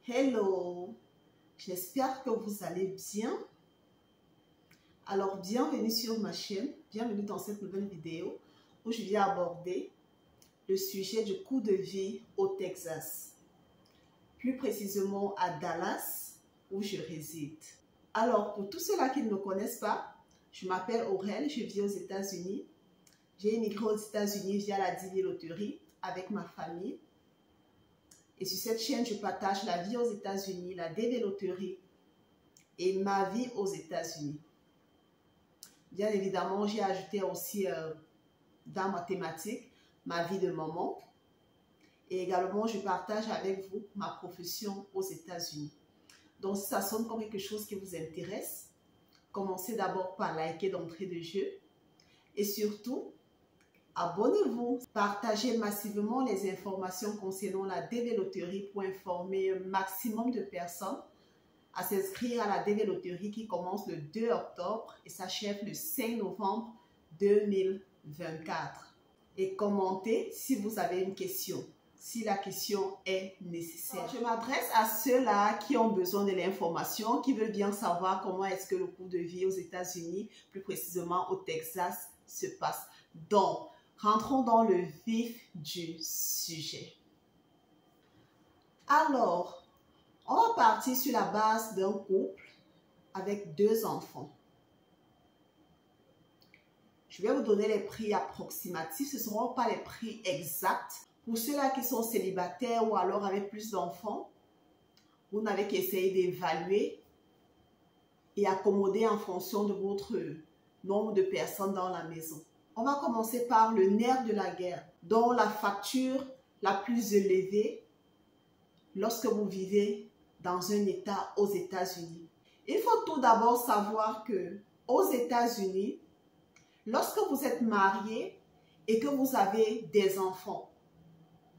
Hello, j'espère que vous allez bien. Alors, bienvenue sur ma chaîne, bienvenue dans cette nouvelle vidéo où je viens aborder le sujet du coût de vie au Texas, plus précisément à Dallas où je réside. Alors, pour tous ceux-là qui ne me connaissent pas, je m'appelle Aurel, je vis aux États-Unis. J'ai immigré aux États-Unis via la DV Loterie avec ma famille. Et sur cette chaîne, je partage la vie aux États-Unis, la DV Loterie et ma vie aux États-Unis. Bien évidemment, j'ai ajouté aussi dans ma thématique ma vie de maman. Et également, je partage avec vous ma profession aux États-Unis. Donc, si ça sonne comme quelque chose qui vous intéresse, commencez d'abord par liker d'entrée de jeu. Et surtout, abonnez-vous, partagez massivement les informations concernant la DV Loterie pour informer un maximum de personnes à s'inscrire à la DV Loterie qui commence le 2 octobre et s'achève le 5 novembre 2024. Et commentez si vous avez une question, si la question est nécessaire. Alors, je m'adresse à ceux-là qui ont besoin de l'information, qui veulent bien savoir comment est-ce que le coût de vie aux États-Unis, plus précisément au Texas, se passe. Donc, rentrons dans le vif du sujet. Alors, on va partir sur la base d'un couple avec 2 enfants. Je vais vous donner les prix approximatifs. Ce ne seront pas les prix exacts. Pour ceux-là qui sont célibataires ou alors avec plus d'enfants, vous n'avez qu'essayer d'évaluer et accommoder en fonction de votre nombre de personnes dans la maison. On va commencer par le nerf de la guerre, dont la facture la plus élevée lorsque vous vivez dans un État aux États-Unis. Il faut tout d'abord savoir que aux États-Unis, lorsque vous êtes marié et que vous avez des enfants,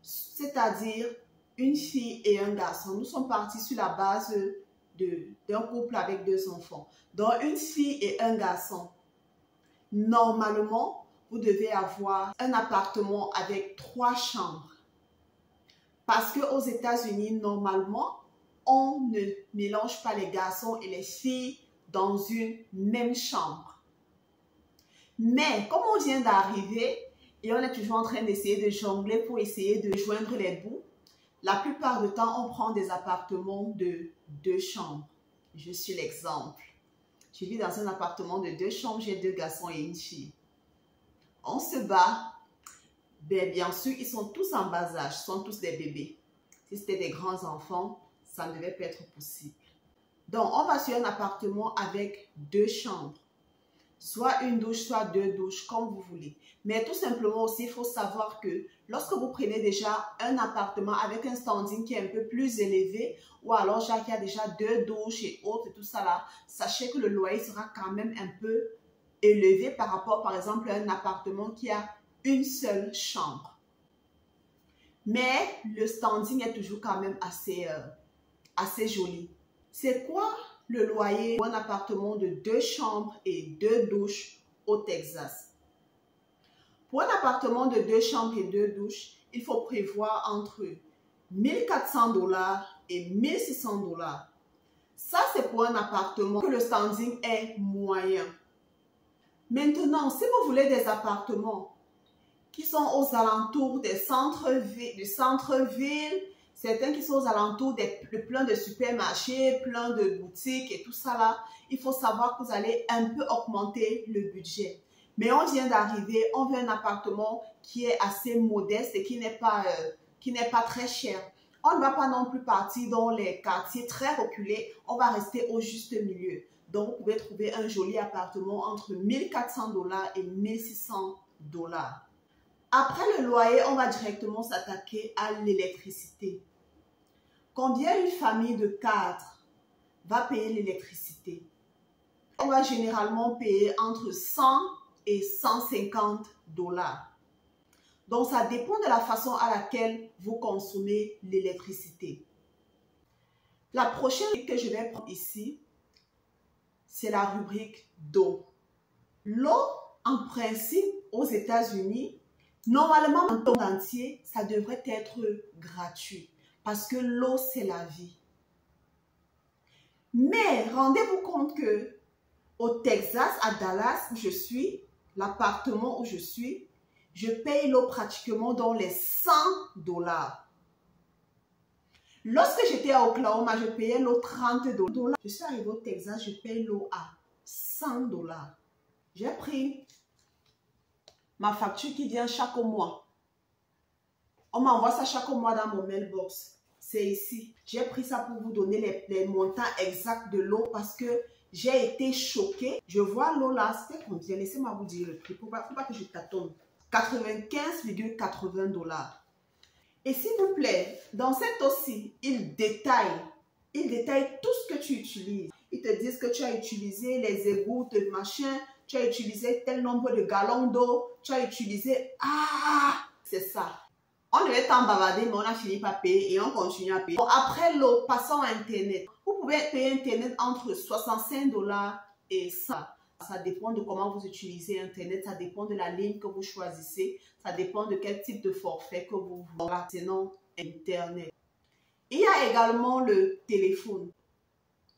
c'est-à-dire une fille et un garçon, nous sommes partis sur la base d'un couple avec 2 enfants, donc une fille et un garçon. Normalement, vous devez avoir un appartement avec 3 chambres. Parce qu'aux États-Unis, normalement, on ne mélange pas les garçons et les filles dans une même chambre. Mais comme on vient d'arriver et on est toujours en train d'essayer de jongler pour essayer de joindre les bouts, la plupart du temps, on prend des appartements de 2 chambres. Je suis l'exemple. Je vis dans un appartement de 2 chambres, j'ai 2 garçons et une fille. On se bat. Bien sûr, ils sont tous en bas âge, ils sont tous des bébés. Si c'était des grands enfants, ça ne devait pas être possible. Donc, on va sur un appartement avec 2 chambres. Soit une douche, soit 2 douches, comme vous voulez. Mais tout simplement aussi, il faut savoir que lorsque vous prenez déjà un appartement avec un standing qui est un peu plus élevé, ou alors genre qu'il y a déjà 2 douches et autres et tout ça là, sachez que le loyer sera quand même un peu élevé par rapport, par exemple, à un appartement qui a une seule chambre. Mais le standing est toujours quand même assez joli. C'est quoi le loyer pour un appartement de 2 chambres et 2 douches au Texas? Pour un appartement de 2 chambres et 2 douches, il faut prévoir entre 1400 $ et 1600 $. Ça, c'est pour un appartement que le standing est moyen. Maintenant, si vous voulez des appartements qui sont aux alentours des centres-villes, certains qui sont aux alentours de plein de supermarchés, plein de boutiques et tout ça là, il faut savoir que vous allez un peu augmenter le budget. Mais on vient d'arriver, on veut un appartement qui est assez modeste et qui n'est pas très cher. On ne va pas non plus partir dans les quartiers très reculés, on va rester au juste milieu. Donc, vous pouvez trouver un joli appartement entre 1400 $ et 1600 $. Après le loyer, on va directement s'attaquer à l'électricité. Combien une famille de 4 va payer l'électricité? On va généralement payer entre 100 et 150 $. Donc, ça dépend de la façon à laquelle vous consommez l'électricité. La prochaine que je vais prendre ici, c'est la rubrique d'eau. L'eau, en principe, aux États-Unis, normalement, dans le monde entier, ça devrait être gratuit. Parce que l'eau, c'est la vie. Mais rendez-vous compte que au Texas, à Dallas, où je suis, l'appartement où je suis, je paye l'eau pratiquement dans les 100 $. Lorsque j'étais à Oklahoma, je payais l'eau 30 $. Je suis arrivée au Texas, je paye l'eau à 100 $. J'ai pris ma facture qui vient chaque mois. On m'envoie ça chaque mois dans mon mailbox. C'est ici. J'ai pris ça pour vous donner les montants exacts de l'eau parce que j'ai été choquée. Je vois l'eau là, c'était combien? Laissez-moi vous dire le prix. Faut pas que je tâtonne. 95,80 $. Et s'il vous plaît, dans cette eau-ci, ils détaillent tout ce que tu utilises. Ils te disent que tu as utilisé les égouts, machin, tu as utilisé tel nombre de gallons d'eau, tu as utilisé... Ah! C'est ça. On devait tant bavarder, mais on a fini par payer et on continue à payer. Bon, après l'eau, passons à Internet. Vous pouvez payer Internet entre 65 $ et 100 $. Ça dépend de comment vous utilisez Internet, ça dépend de la ligne que vous choisissez, ça dépend de quel type de forfait que vous voulez. Sinon, Internet. Il y a également le téléphone.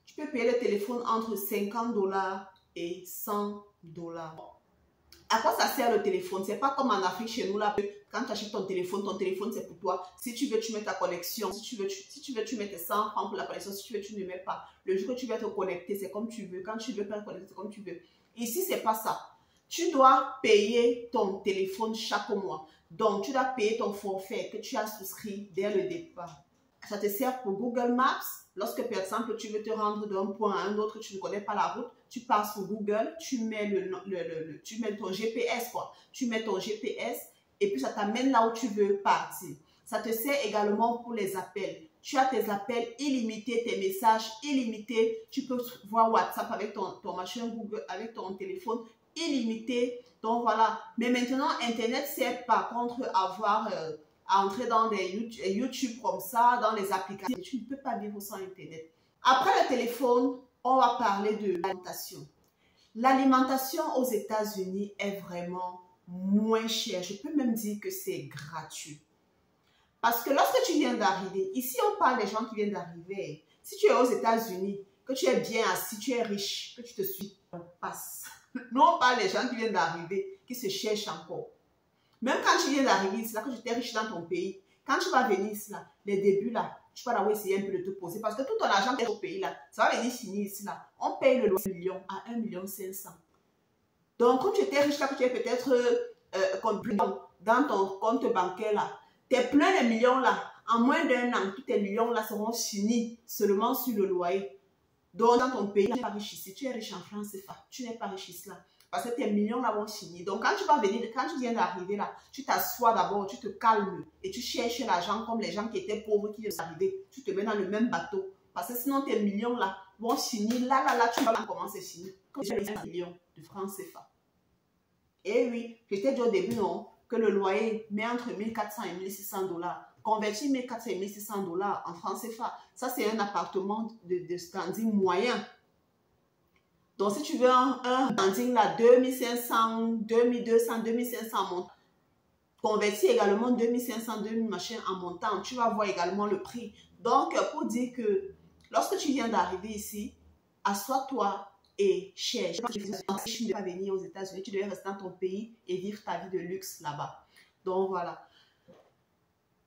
Tu peux payer le téléphone entre 50 $ et 100 $. À quoi ça sert le téléphone? C'est pas comme en Afrique chez nous là, quand tu achètes ton téléphone c'est pour toi. Si tu veux, tu mets ta connexion. Si tu veux, tu mets tes 100 francs pour la connexion. Si tu veux, tu ne mets pas. Le jour que tu vas te connecter, c'est comme tu veux. Quand tu veux pas te connecter, c'est comme tu veux. Ici, c'est pas ça. Tu dois payer ton téléphone chaque mois. Donc, tu dois payer ton forfait que tu as souscrit dès le départ. Ça te sert pour Google Maps. Lorsque, par exemple, tu veux te rendre d'un point à un autre, tu ne connais pas la route, tu pars sur Google, tu mets tu mets ton GPS, quoi. Tu mets ton GPS et puis ça t'amène là où tu veux partir. Ça te sert également pour les appels. Tu as tes appels illimités, tes messages illimités. Tu peux voir WhatsApp avec ton machin Google, avec ton téléphone illimité. Donc voilà. Mais maintenant, Internet sert par contre à entrer dans des YouTube comme ça, dans les applications. Tu ne peux pas vivre sans Internet. Après le téléphone, on va parler de l'alimentation. L'alimentation aux États-Unis est vraiment moins chère. Je peux même dire que c'est gratuit. Parce que lorsque tu viens d'arriver, ici on parle des gens qui viennent d'arriver. Si tu es aux États-Unis, que tu es bien assis, tu es riche, que tu te suis, on passe. Nous on parle des gens qui viennent d'arriver, qui se cherchent encore. Même quand tu viens d'arriver ici, là, que tu étais riche dans ton pays, quand tu vas venir ici, là, les débuts là, tu vas d'abord essayer un peu de te poser. Parce que tout ton argent est au pays là, ça va venir finir ici là. On paye le loyer million à 1,5 $. Donc, quand tu étais riche là, que tu es peut-être dans ton compte bancaire là, tes plein de millions là, en moins d'un an, tous tes millions là seront finis seulement sur le loyer. Donc, dans ton pays, tu n'es pas riche ici. Tu es riche en France, c'est ça. Tu n'es pas riche ici là. Parce que tes millions là vont finir. Donc, quand tu vas venir, quand tu viens d'arriver là, tu t'assois d'abord, tu te calmes et tu cherches l'argent comme les gens qui étaient pauvres qui viennent d'arriver. Tu te mets dans le même bateau. Parce que sinon, tes millions là vont finir. Là, tu vas commencer à finir. Comme tu as 1 million de francs CFA. Et oui, j'étais dit au début, non, que le loyer met entre 1400 et 1600 $. Convertir 1400 et 1600 $ en francs CFA, ça c'est un appartement de standing moyen. Donc si tu veux un standing là, 2500, 2200, 2500 montant, convertir également 2500, 2000 machin en montant, tu vas voir également le prix. Donc pour dire que lorsque tu viens d'arriver ici, assois-toi et cherche. Tu ne devais pas venir aux États-Unis, tu devais rester dans ton pays et vivre ta vie de luxe là-bas. Donc voilà.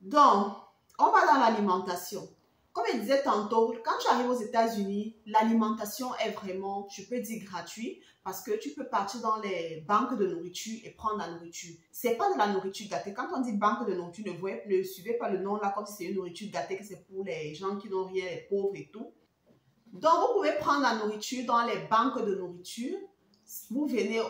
Donc, on va dans l'alimentation. Comme je disais tantôt, quand tu arrives aux États-Unis, l'alimentation est vraiment, je peux dire, gratuite parce que tu peux partir dans les banques de nourriture et prendre la nourriture. C'est pas de la nourriture gâtée. Quand on dit banque de nourriture, ne suivez pas le nom là comme si c'est une nourriture gâtée, que c'est pour les gens qui n'ont rien, les pauvres et tout. Donc, vous pouvez prendre la nourriture dans les banques de nourriture. Vous pouvez aller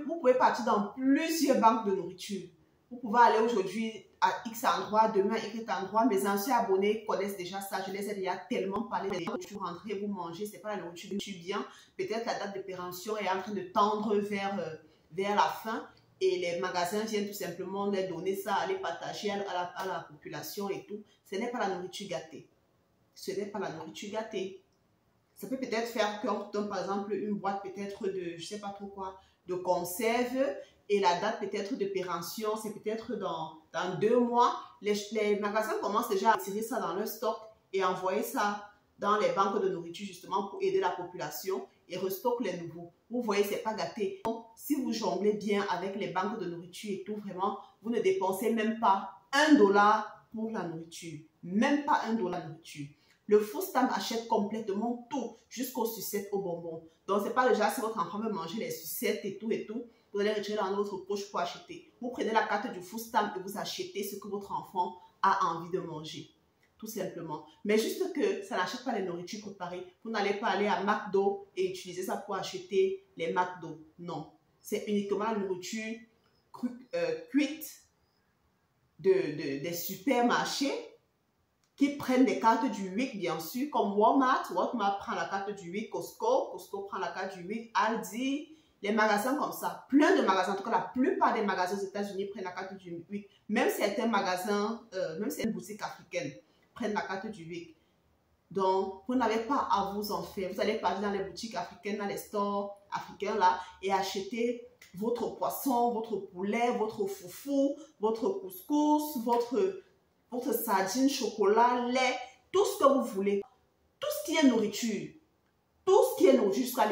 vous pouvez partir dans plusieurs banques de nourriture. Vous pouvez aller aujourd'hui à X endroit, demain à X endroit. Mes anciens abonnés connaissent déjà ça. Je les ai déjà tellement parlé. Vous rentrez, vous mangez, c'est pas la nourriture bien. Peut-être la date de péremption est en train de tendre vers la fin. Et les magasins viennent tout simplement les donner ça, les partager à la population et tout. Ce n'est pas la nourriture gâtée. Ce n'est pas la nourriture gâtée. Ça peut peut-être faire qu'on donne par exemple une boîte peut-être de, je sais pas trop quoi, de conserve et la date peut-être de péremption, c'est peut-être dans 2 mois. Les magasins commencent déjà à tirer ça dans leur stock et envoyer ça dans les banques de nourriture justement pour aider la population et restockent les nouveaux. Vous voyez, c'est pas gâté. Donc, si vous jonglez bien avec les banques de nourriture et tout, vraiment, vous ne dépensez même pas $1 pour la nourriture. Même pas $1 la nourriture. Le food stamp achète complètement tout, jusqu'aux sucettes, aux bonbons. Donc, c'est pas le genre si votre enfant veut manger les sucettes et tout, vous allez retirer dans votre poche pour acheter. Vous prenez la carte du food stamp et vous achetez ce que votre enfant a envie de manger. Tout simplement. Mais juste que ça n'achète pas les nourritures préparées. Vous n'allez pas aller à McDo et utiliser ça pour acheter les McDo. Non. C'est uniquement la nourriture cuite des supermarchés qui prennent des cartes du WIC, bien sûr, comme Walmart. Walmart prend la carte du WIC, Costco prend la carte du WIC, Aldi, les magasins comme ça. Plein de magasins, en tout cas, la plupart des magasins aux États-Unis prennent la carte du WIC. Même certains magasins, même certaines boutiques africaines prennent la carte du WIC. Donc, vous n'avez pas à vous en faire. Vous allez partir dans les boutiques africaines, dans les stores africains là, et acheter votre poisson, votre poulet, votre foufou, votre couscous, votre sardine, chocolat, lait, tout ce que vous voulez. Tout ce qui est nourriture,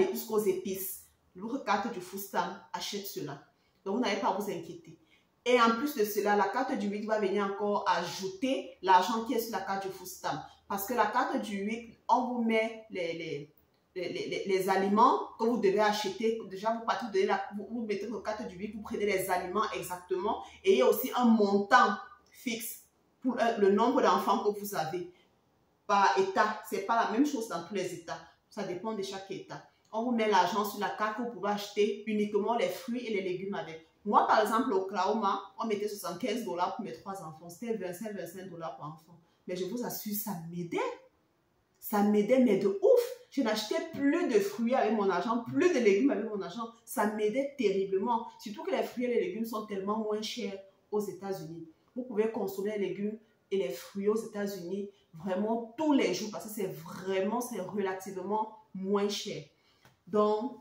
jusqu'aux épices. Votre carte du food stamp achète cela. Donc, vous n'avez pas à vous inquiéter. Et en plus de cela, la carte du WIC va venir encore ajouter l'argent qui est sur la carte du food stamp. Parce que la carte du WIC, on vous met les aliments que vous devez acheter. Déjà, vous mettez votre carte du WIC, vous prenez les aliments exactement. Et il y a aussi un montant fixe pour le nombre d'enfants que vous avez par État. Ce n'est pas la même chose dans tous les États. Ça dépend de chaque État. On vous met l'argent sur la carte que vous pouvez acheter uniquement les fruits et les légumes avec. Moi, par exemple, au Oklahoma, on mettait $75 pour mes 3 enfants. C'était 25 $ par enfant. Mais je vous assure, ça m'aidait. Ça m'aidait, mais de ouf. Je n'achetais plus de fruits avec mon argent, plus de légumes avec mon argent. Ça m'aidait terriblement. Surtout que les fruits et les légumes sont tellement moins chers aux États-Unis. Vous pouvez consommer les légumes et les fruits aux États-Unis vraiment tous les jours parce que c'est relativement moins cher. Donc,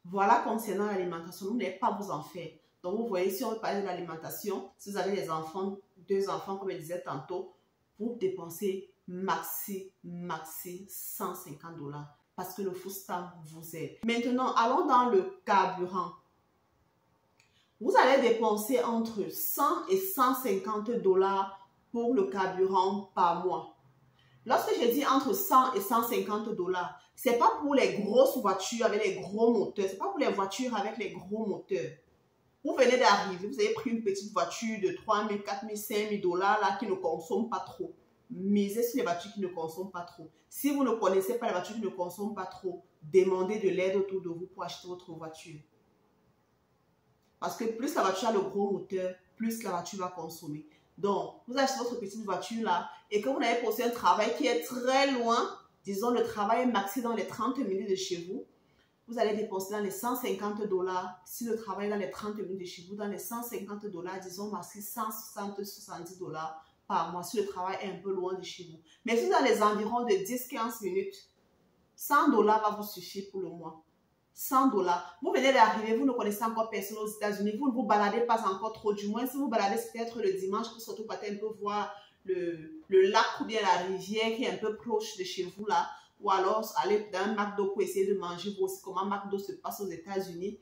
voilà concernant l'alimentation, vous n'avez pas à vous en faire. Donc, vous voyez, si on veut parler de l'alimentation, si vous avez des enfants, 2 enfants, comme je disais tantôt, vous dépensez maxi $150 parce que le food stamp vous aide. Maintenant, allons dans le carburant. Vous allez dépenser entre 100 et 150 $ pour le carburant par mois. Lorsque je dis entre 100 et 150 $, ce n'est pas pour les grosses voitures avec les gros moteurs. Ce n'est pas pour les voitures avec les gros moteurs. Vous venez d'arriver, vous avez pris une petite voiture de 3 000, 4 000, 5 000 $ là, qui ne consomme pas trop. Misez sur les voitures qui ne consomment pas trop. Si vous ne connaissez pas les voitures qui ne consomment pas trop, demandez de l'aide autour de vous pour acheter votre voiture. Parce que plus la voiture a le gros moteur, plus la voiture va consommer. Donc, vous achetez votre petite voiture là et que vous n'avez pas aussi un travail qui est très loin, disons le travail est maxi dans les 30 minutes de chez vous, vous allez dépenser dans les 150 $. Si le travail est dans les 30 minutes de chez vous, dans les 150 $, disons maxi 160-170 $ par mois si le travail est un peu loin de chez vous. Mais si dans les environs de 10-15 minutes, 100 $ va vous suffire pour le mois. 100 $. Vous venez d'arriver, vous ne connaissez encore personne aux États-Unis, vous ne vous baladez pas encore trop, du moins si vous baladez peut-être le dimanche, vous sortez peut-être un peu voir le lac ou bien la rivière qui est un peu proche de chez vous là, ou alors aller dans un McDo pour essayer de manger vous aussi comment McDo se passe aux États-Unis.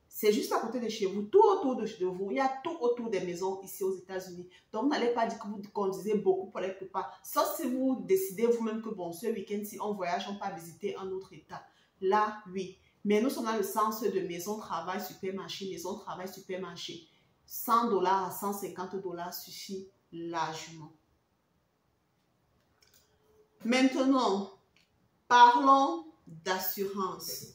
C'est juste à côté de chez vous, tout autour de vous, il y a tout autour des maisons ici aux États-Unis. Donc vous n'allez pas dire que vous conduisez beaucoup pour aller quelque part, sauf si vous décidez vous-même que bon, ce week-end, si on voyage, on peut visiter un autre État. Là, oui. Mais nous sommes dans le sens de maison, travail, supermarché, maison, travail, supermarché. 100 $ à 150 $ suffit largement. Maintenant, parlons d'assurance.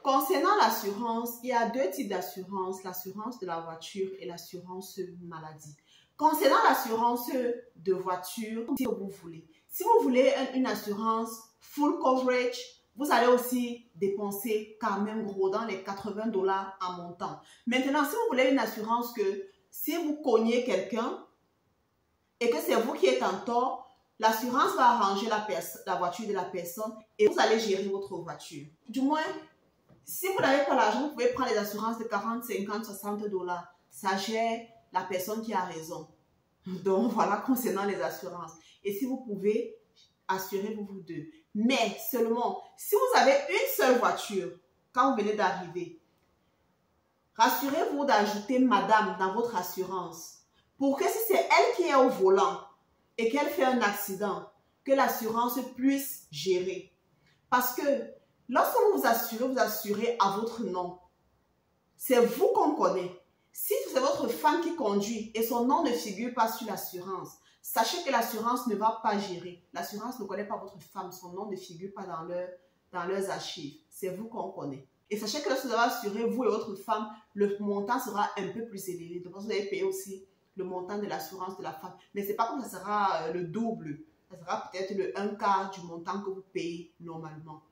Concernant l'assurance, il y a 2 types d'assurance, l'assurance de la voiture et l'assurance maladie. Concernant l'assurance de voiture, si vous voulez. Si vous voulez une assurance full coverage, vous allez aussi dépenser quand même gros dans les 80 $ en montant. Maintenant, si vous voulez une assurance que si vous cognez quelqu'un et que c'est vous qui êtes en tort, l'assurance va arranger la voiture de la personne et vous allez gérer votre voiture. Du moins, si vous n'avez pas l'argent, vous pouvez prendre les assurances de 40, 50, 60 $. Ça gère la personne qui a raison. Donc, voilà concernant les assurances. Et si vous pouvez, assurez-vous vous deux. Mais seulement, si vous avez une seule voiture, quand vous venez d'arriver, rassurez-vous d'ajouter madame dans votre assurance. Pour que si c'est elle qui est au volant et qu'elle fait un accident, que l'assurance puisse gérer. Parce que lorsque vous vous assurez à votre nom. C'est vous qu'on connaît. Si c'est votre femme qui conduit et son nom ne figure pas sur l'assurance, sachez que l'assurance ne va pas gérer. L'assurance ne connaît pas votre femme, son nom ne figure pas dans leurs archives. C'est vous qu'on connaît. Et sachez que lorsque vous avez assuré, vous et votre femme, le montant sera un peu plus élevé. Donc vous allez payer aussi le montant de l'assurance de la femme. Mais ce n'est pas comme ça sera le double. Ça sera peut-être le 1/4 du montant que vous payez normalement.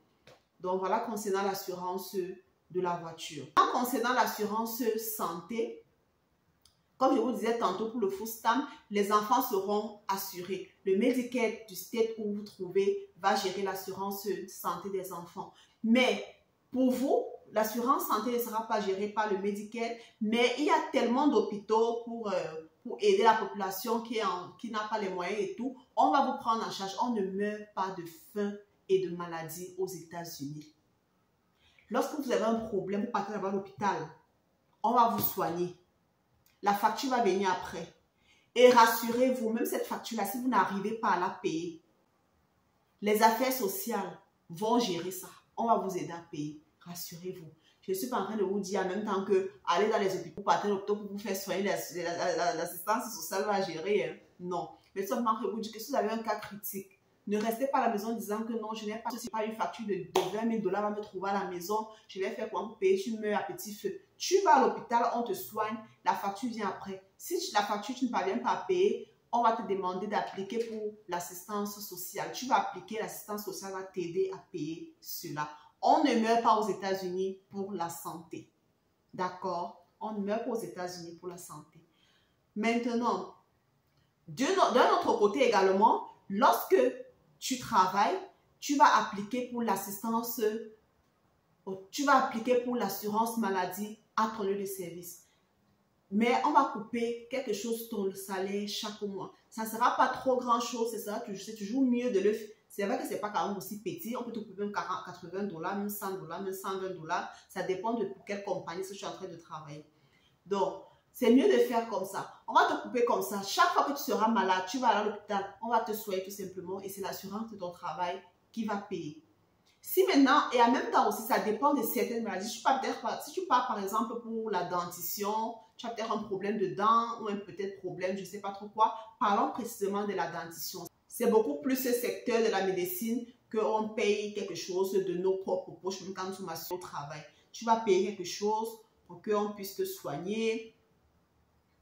Donc voilà concernant l'assurance de la voiture. Concernant l'assurance santé, comme je vous disais tantôt pour le food stamp, les enfants seront assurés. Le Medicare du state où vous vous trouvez va gérer l'assurance santé des enfants. Mais pour vous, l'assurance santé ne sera pas gérée par le Medicare, mais il y a tellement d'hôpitaux pour aider la population qui n'a pas les moyens et tout. On va vous prendre en charge. On ne meurt pas de faim et de maladie aux États-Unis. Lorsque vous avez un problème, vous partez là-bas à l'hôpital, on va vous soigner. La facture va venir après. Et rassurez-vous, même cette facture-là, si vous n'arrivez pas à la payer, les affaires sociales vont gérer ça. On va vous aider à payer. Rassurez-vous. Je ne suis pas en train de vous dire en même temps que aller dans les hôpitaux, partez à l'hôpital pour vous faire soigner, l'assistance sociale va gérer. Hein. Non. Mais seulement que vous dites que si vous avez un cas critique, ne restez pas à la maison en disant que non, je n'ai pas une facture de 20 000 $ va me trouver à la maison. Je vais faire comment pour payer, tu meurs à petit feu. Tu vas à l'hôpital, on te soigne, la facture vient après. Si la facture, tu ne parviens pas à payer, on va te demander d'appliquer pour l'assistance sociale. Tu vas appliquer, l'assistance sociale va t'aider à payer cela. On ne meurt pas aux États-Unis pour la santé. D'accord? On ne meurt pas aux États-Unis pour la santé. Maintenant, d'un autre côté également, lorsque tu travailles, tu vas appliquer pour l'assistance, tu vas appliquer pour l'assurance maladie à ton lieu de service. Mais on va couper quelque chose sur ton salaire chaque mois. Ça ne sera pas trop grand chose, c'est toujours mieux de le faire. C'est vrai que ce n'est pas quand même aussi petit, on peut te couper même 80 $, même 100 $, même 120 $. Ça dépend de pour quelle compagnie que tu es en train de travailler. Donc, c'est mieux de faire comme ça. On va te couper comme ça. Chaque fois que tu seras malade, tu vas aller à l'hôpital, on va te soigner tout simplement et c'est l'assurance de ton travail qui va payer. Si maintenant, et en même temps aussi, ça dépend de certaines maladies. Si tu pars par exemple pour la dentition, tu as peut-être un problème de dents ou un peut-être problème, je ne sais pas trop quoi. Parlons précisément de la dentition. C'est beaucoup plus ce secteur de la médecine qu'on paye quelque chose de nos propres poches, même quand nous sommes assurés au travail. Tu vas payer quelque chose pour qu'on puisse te soigner.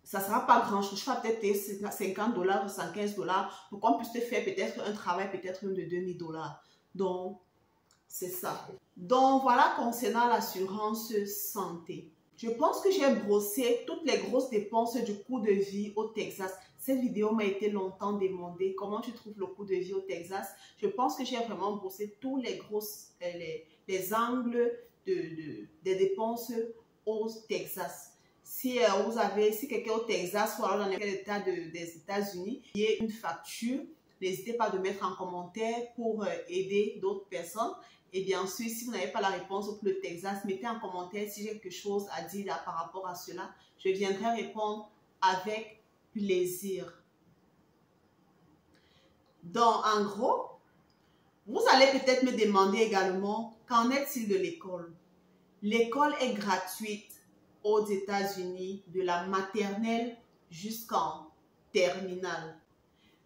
Ça ne sera pas grand chose. Tu vas peut-être payer 50 $ ou 115 $ pour qu'on puisse te faire peut-être un travail peut-être de 2000 $. Donc, c'est ça. Donc, voilà concernant l'assurance santé. Je pense que j'ai brossé toutes les grosses dépenses du coût de vie au Texas. Cette vidéo m'a été longtemps demandée. Comment tu trouves le coût de vie au Texas? Je pense que j'ai vraiment brossé tous les angles des dépenses au Texas. Si quelqu'un au Texas ou alors dans quel état des États-Unis, il y a une facture, n'hésitez pas de mettre en commentaire pour aider d'autres personnes. Et bien sûr, si vous n'avez pas la réponse pour le Texas, mettez en commentaire si j'ai quelque chose à dire là par rapport à cela. Je viendrai répondre avec plaisir. Donc, en gros, vous allez peut-être me demander également, qu'en est-il de l'école? L'école est gratuite aux États-Unis de la maternelle jusqu'en terminale.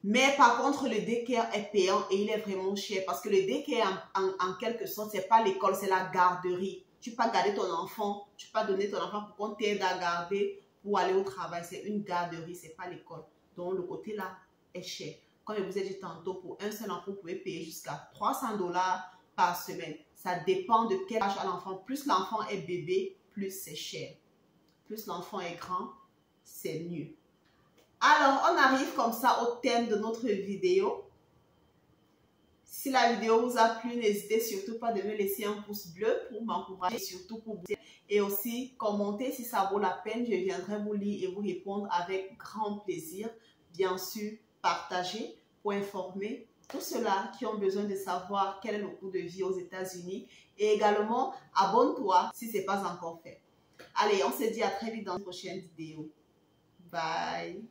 Mais par contre, le daycare est payant et il est vraiment cher parce que le daycare, en quelque sorte, ce n'est pas l'école, c'est la garderie. Tu peux garder ton enfant, tu peux donner ton enfant pour qu'on t'aide à garder pour aller au travail. C'est une garderie, ce n'est pas l'école. Donc, le côté là est cher. Comme je vous ai dit tantôt, pour un seul enfant, vous pouvez payer jusqu'à 300 $ par semaine. Ça dépend de quel âge a l'enfant. Plus l'enfant est bébé, plus c'est cher. Plus l'enfant est grand, c'est mieux. Alors, on arrive comme ça au thème de notre vidéo. Si la vidéo vous a plu, n'hésitez surtout pas de me laisser un pouce bleu pour m'encourager, surtout pour vous. Et aussi, commentez si ça vaut la peine. Je viendrai vous lire et vous répondre avec grand plaisir. Bien sûr, partagez pour informer tous ceux-là qui ont besoin de savoir quel est le coût de vie aux États-Unis. Et également, abonne-toi si ce n'est pas encore fait. Allez, on se dit à très vite dans une prochaine vidéo. Bye!